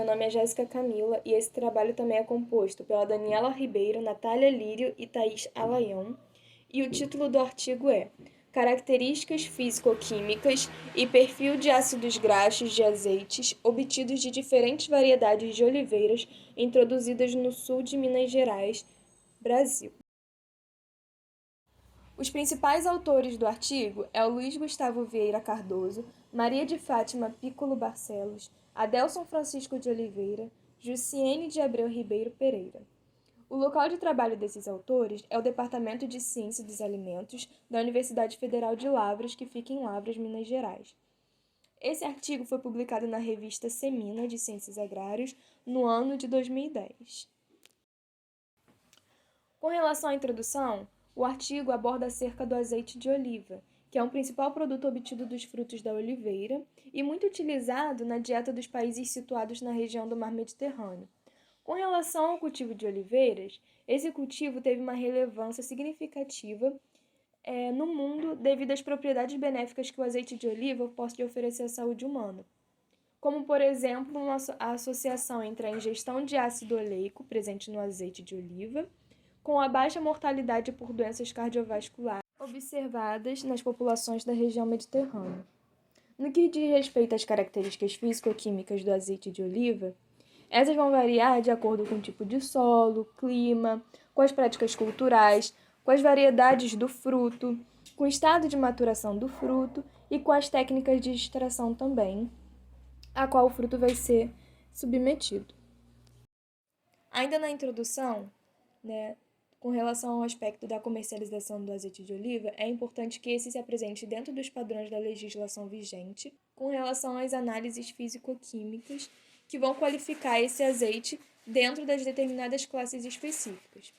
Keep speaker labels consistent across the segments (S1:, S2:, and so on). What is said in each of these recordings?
S1: meu nome é Jéssica Camila e esse trabalho também é composto pela Daniela Ribeiro, Natália Lírio e Thaís Alaião. E o título do artigo é Características físico-químicas e perfil de ácidos graxos de azeites obtidos de diferentes variedades de oliveiras introduzidas no sul de Minas Gerais, Brasil. Os principais autores do artigo é o Luiz Gustavo Vieira Cardoso, Maria de Fátima Piccolo Barcelos, Adelson Francisco de Oliveira, Jussiene de Abreu Ribeiro Pereira. O local de trabalho desses autores é o Departamento de Ciência dos Alimentos da Universidade Federal de Lavras, que fica em Lavras, Minas Gerais. Esse artigo foi publicado na revista Semina de Ciências Agrárias no ano de 2010. Com relação à introdução, o artigo aborda acerca do azeite de oliva, que é um principal produto obtido dos frutos da oliveira e muito utilizado na dieta dos países situados na região do Mar Mediterrâneo. Com relação ao cultivo de oliveiras, esse cultivo teve uma relevância significativa no mundo devido às propriedades benéficas que o azeite de oliva pode oferecer à saúde humana, como, por exemplo, a associação entre a ingestão de ácido oleico presente no azeite de oliva com a baixa mortalidade por doenças cardiovasculares observadas nas populações da região mediterrânea. No que diz respeito às características físico-químicas do azeite de oliva, essas vão variar de acordo com o tipo de solo, clima, com as práticas culturais, com as variedades do fruto, com o estado de maturação do fruto e com as técnicas de extração também, a qual o fruto vai ser submetido. Ainda na introdução, com relação ao aspecto da comercialização do azeite de oliva, é importante que esse se apresente dentro dos padrões da legislação vigente, com relação às análises físico-químicas que vão qualificar esse azeite dentro das determinadas classes específicas.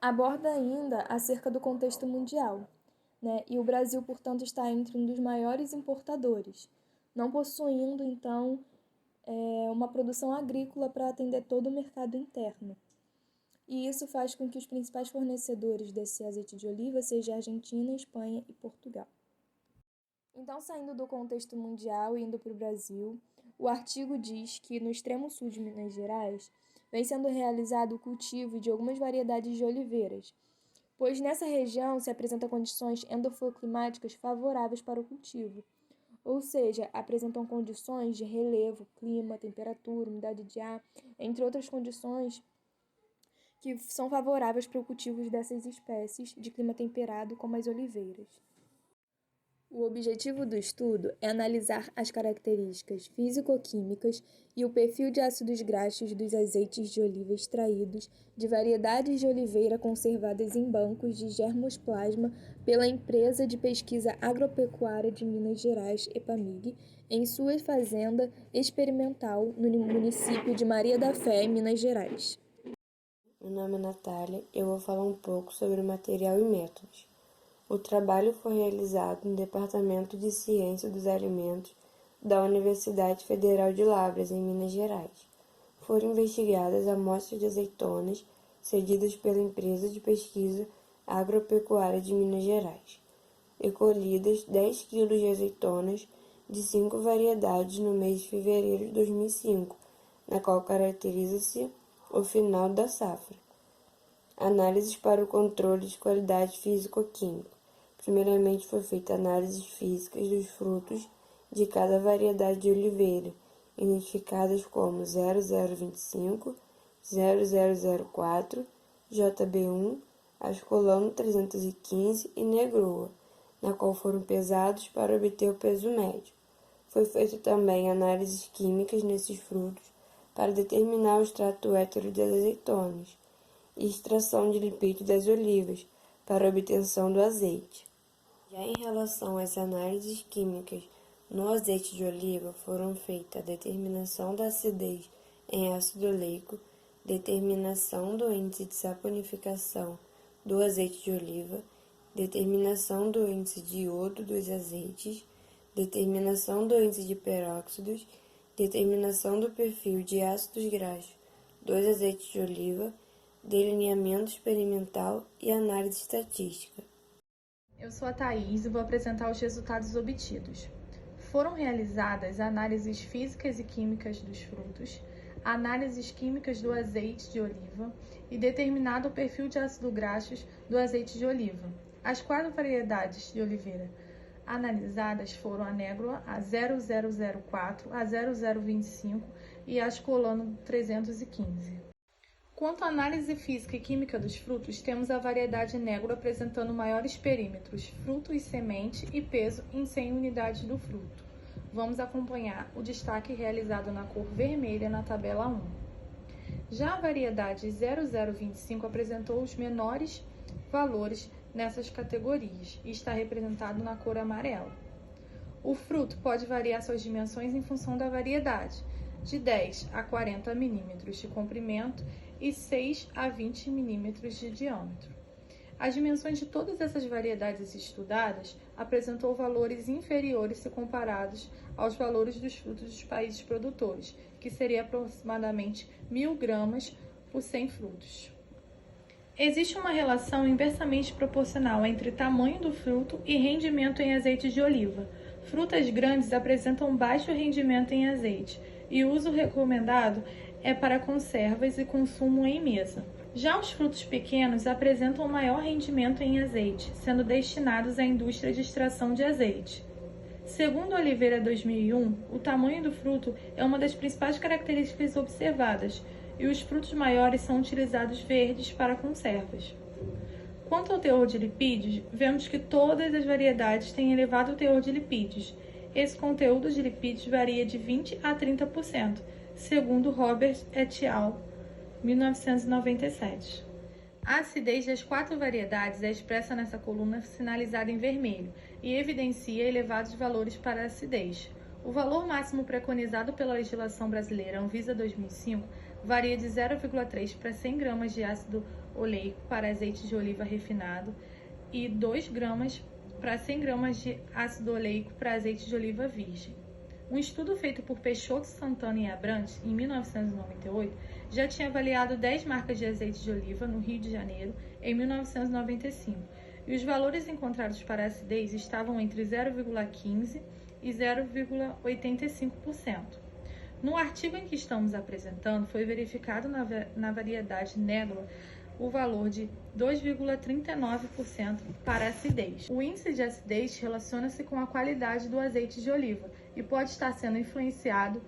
S1: Aborda ainda acerca do contexto mundial, e o Brasil, portanto, está entre um dos maiores importadores, não possuindo, então, uma produção agrícola para atender todo o mercado interno. E isso faz com que os principais fornecedores desse azeite de oliva sejam a Argentina, Espanha e Portugal. Então, saindo do contexto mundial e indo para o Brasil, o artigo diz que no extremo sul de Minas Gerais vem sendo realizado o cultivo de algumas variedades de oliveiras, pois nessa região se apresentam condições endofoclimáticas favoráveis para o cultivo, ou seja, apresentam condições de relevo, clima, temperatura, umidade de ar, entre outras condições que são favoráveis para o cultivo dessas espécies de clima temperado, como as oliveiras. O objetivo do estudo é analisar as características físico-químicas e o perfil de ácidos graxos dos azeites de oliva extraídos de variedades de oliveira conservadas em bancos de germoplasma pela Empresa de Pesquisa Agropecuária de Minas Gerais, EPAMIG, em sua fazenda experimental no município de Maria da Fé, Minas Gerais.
S2: Meu nome é Natália e eu vou falar um pouco sobre o material e métodos. O trabalho foi realizado no Departamento de Ciência dos Alimentos da Universidade Federal de Lavras, em Minas Gerais. Foram investigadas amostras de azeitonas cedidas pela Empresa de Pesquisa Agropecuária de Minas Gerais e colhidas 10 kg de azeitonas de 5 variedades no mês de fevereiro de 2005, na qual caracteriza-se o final da safra. Análises para o controle de qualidade físico-química. Primeiramente foi feita análises físicas dos frutos de cada variedade de oliveira, identificadas como 0025, 0004, JB1, Ascolano 315 e Negroa, na qual foram pesados para obter o peso médio. Foi feito também análises químicas nesses frutos para determinar o extrato hétero das azeitonas e extração de lipídio das olivas para a obtenção do azeite. Já em relação às análises químicas no azeite de oliva, foram feitas a determinação da acidez em ácido oleico, determinação do índice de saponificação do azeite de oliva, determinação do índice de iodo dos azeites, determinação do índice de peróxidos, determinação do perfil de ácidos graxos dos azeites de oliva, delineamento experimental e análise estatística.
S3: Eu sou a Thaís e vou apresentar os resultados obtidos. Foram realizadas análises físicas e químicas dos frutos, análises químicas do azeite de oliva e determinado o perfil de ácido graxos do azeite de oliva. As 4 variedades de oliveira analisadas foram a Negroa, a 0004, a 0025 e a Ascolano 315. Quanto à análise física e química dos frutos, temos a variedade Negroa apresentando maiores perímetros, fruto e semente e peso em 100 unidades do fruto. Vamos acompanhar o destaque realizado na cor vermelha na tabela 1. Já a variedade 0025 apresentou os menores valores nessas categorias e está representado na cor amarela. O fruto pode variar suas dimensões em função da variedade, de 10 a 40 milímetros de comprimento e 6 a 20 milímetros de diâmetro. As dimensões de todas essas variedades estudadas apresentou valores inferiores se comparados aos valores dos frutos dos países produtores, que seria aproximadamente 1.000 gramas por 100 frutos. Existe uma relação inversamente proporcional entre tamanho do fruto e rendimento em azeite de oliva. Frutas grandes apresentam baixo rendimento em azeite e o uso recomendado é para conservas e consumo em mesa. Já os frutos pequenos apresentam maior rendimento em azeite, sendo destinados à indústria de extração de azeite. Segundo Oliveira 2001, o tamanho do fruto é uma das principais características observadas, e os frutos maiores são utilizados verdes para conservas. Quanto ao teor de lipídios, vemos que todas as variedades têm elevado teor de lipídios. Esse conteúdo de lipídios varia de 20 a 30%, segundo Robert et al., 1997. A acidez das 4 variedades é expressa nessa coluna sinalizada em vermelho e evidencia elevados valores para a acidez. O valor máximo preconizado pela legislação brasileira Anvisa 2005 varia de 0,3 para 100 gramas de ácido oleico para azeite de oliva refinado e 2 gramas para 100 gramas de ácido oleico para azeite de oliva virgem. Um estudo feito por Peixoto, Santana e Abrantes, em 1998, já tinha avaliado 10 marcas de azeite de oliva no Rio de Janeiro em 1995, e os valores encontrados para acidez estavam entre 0,15% e 0,85%. No artigo em que estamos apresentando, foi verificado na variedade Negroa o valor de 2,39% para acidez. O índice de acidez relaciona-se com a qualidade do azeite de oliva e pode estar sendo influenciado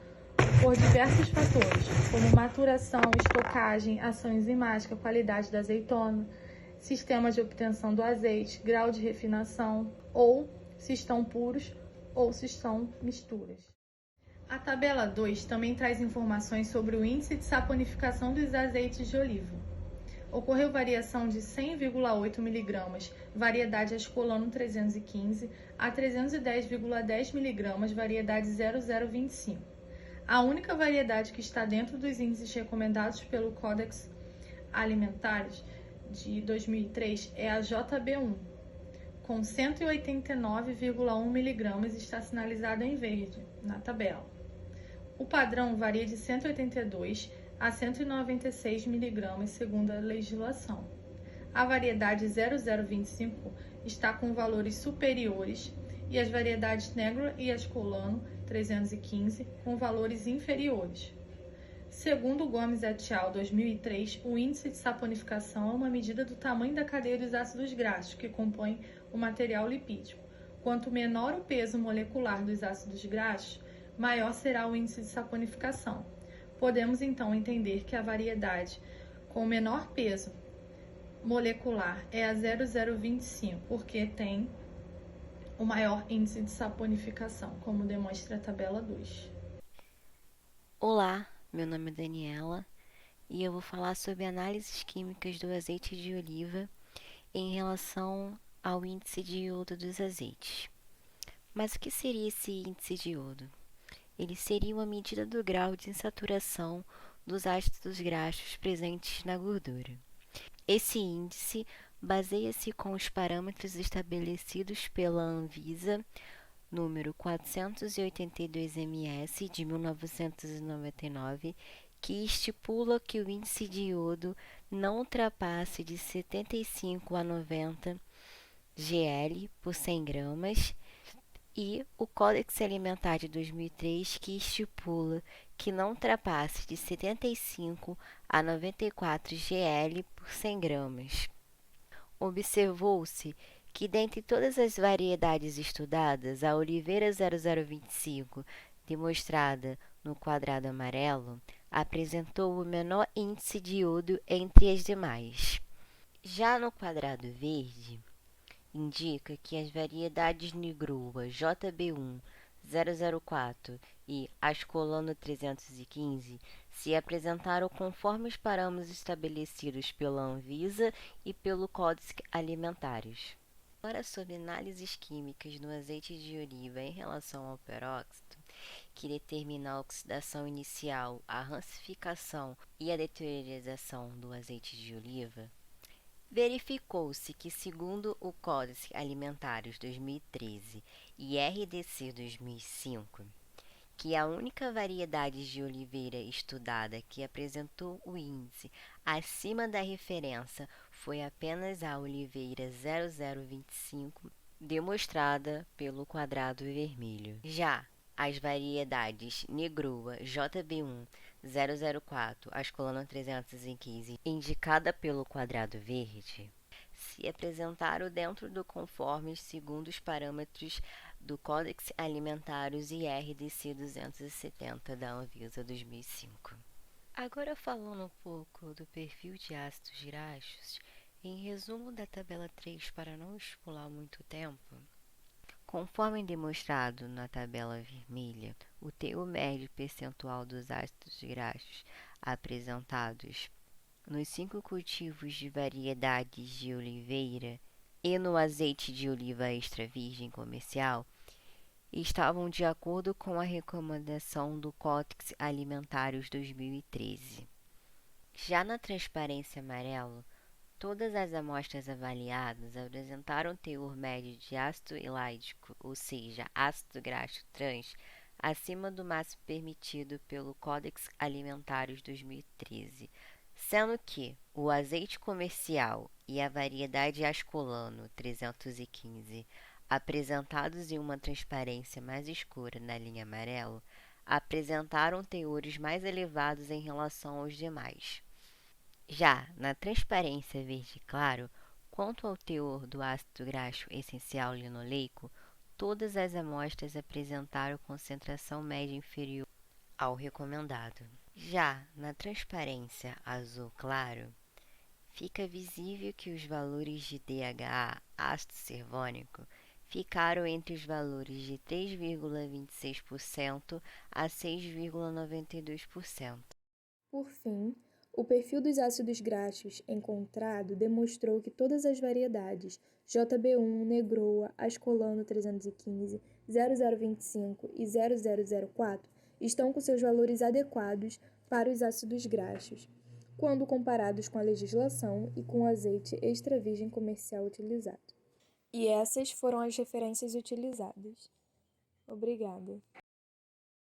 S3: por diversos fatores, como maturação, estocagem, ação enzimática, qualidade da azeitona, sistema de obtenção do azeite, grau de refinação, ou se estão puros ou se estão misturas. A tabela 2 também traz informações sobre o índice de saponificação dos azeites de oliva. Ocorreu variação de 100,8 mg, variedade Ascolano 315, a 310,10 mg, variedade 0025. A única variedade que está dentro dos índices recomendados pelo Codex Alimentares de 2003 é a JB1, com 189,1 mg, está sinalizado em verde na tabela. O padrão varia de 182 a 196 mg, segundo a legislação. A variedade 0025 está com valores superiores e as variedades Negroa e Ascolano 315 com valores inferiores. Segundo Gomes et al. 2003, o índice de saponificação é uma medida do tamanho da cadeia dos ácidos graxos que compõem o material lipídico. Quanto menor o peso molecular dos ácidos graxos, maior será o índice de saponificação. Podemos então entender que a variedade com menor peso molecular é a 0025, porque tem o maior índice de saponificação, como demonstra a tabela 2.
S4: Olá, meu nome é Daniela e eu vou falar sobre análises químicas do azeite de oliva em relação ao índice de iodo dos azeites. Mas o que seria esse índice de iodo? Ele seria uma medida do grau de insaturação dos ácidos graxos presentes na gordura. Esse índice baseia-se com os parâmetros estabelecidos pela Anvisa, número 482-MS de 1999, que estipula que o índice de iodo não ultrapasse de 75 a 90 GL por 100 gramas e o Códex Alimentar de 2003, que estipula que não ultrapasse de 75 a 94 gl por 100 gramas. Observou-se que, dentre todas as variedades estudadas, a Oliveira 0025, demonstrada no quadrado amarelo, apresentou o menor índice de iodo entre as demais. Já no quadrado verde, indica que as variedades Negroa JB1 004 e Ascolano 315 se apresentaram conforme os parâmetros estabelecidos pela Anvisa e pelo Códice Alimentares. Agora, sobre análises químicas no azeite de oliva em relação ao peróxido, que determina a oxidação inicial, a rancificação e a deteriorização do azeite de oliva, verificou-se que, segundo o Códice Alimentares 2013 e RDC 2005, que a única variedade de oliveira estudada que apresentou o índice acima da referência foi apenas a Oliveira 0025, demonstrada pelo quadrado vermelho. Já as variedades Negroa JB1 004, Ascolano 315, indicada pelo quadrado verde, se apresentaram dentro do conforme segundo os parâmetros do Códex Alimentares e RDC 270 da Anvisa 2005. Agora, falando um pouco do perfil de ácidos graxos, em resumo da tabela 3 para não expolar muito tempo, conforme demonstrado na tabela vermelha, o teor médio percentual dos ácidos graxos apresentados nos 5 cultivos de variedades de oliveira e no azeite de oliva extra virgem comercial estavam de acordo com a recomendação do Códex Alimentares 2013. Já na transparência amarelo, todas as amostras avaliadas apresentaram teor médio de ácido hiládico, ou seja, ácido graxo trans, acima do máximo permitido pelo Códex Alimentares 2013, sendo que o azeite comercial e a variedade Ascolano 315, apresentados em uma transparência mais escura na linha amarelo, apresentaram teores mais elevados em relação aos demais. Já na transparência verde claro, quanto ao teor do ácido graxo essencial linoleico, todas as amostras apresentaram concentração média inferior ao recomendado. Já na transparência azul claro, fica visível que os valores de DHA, ácido cervônico, ficaram entre os valores de 3,26% a 6,92%.
S1: Por fim, o perfil dos ácidos graxos encontrado demonstrou que todas as variedades JB1, Negroa, Ascolano 315, 0025 e 0004 estão com seus valores adequados para os ácidos graxos, quando comparados com a legislação e com o azeite extra virgem comercial utilizado. E essas foram as referências utilizadas. Obrigada.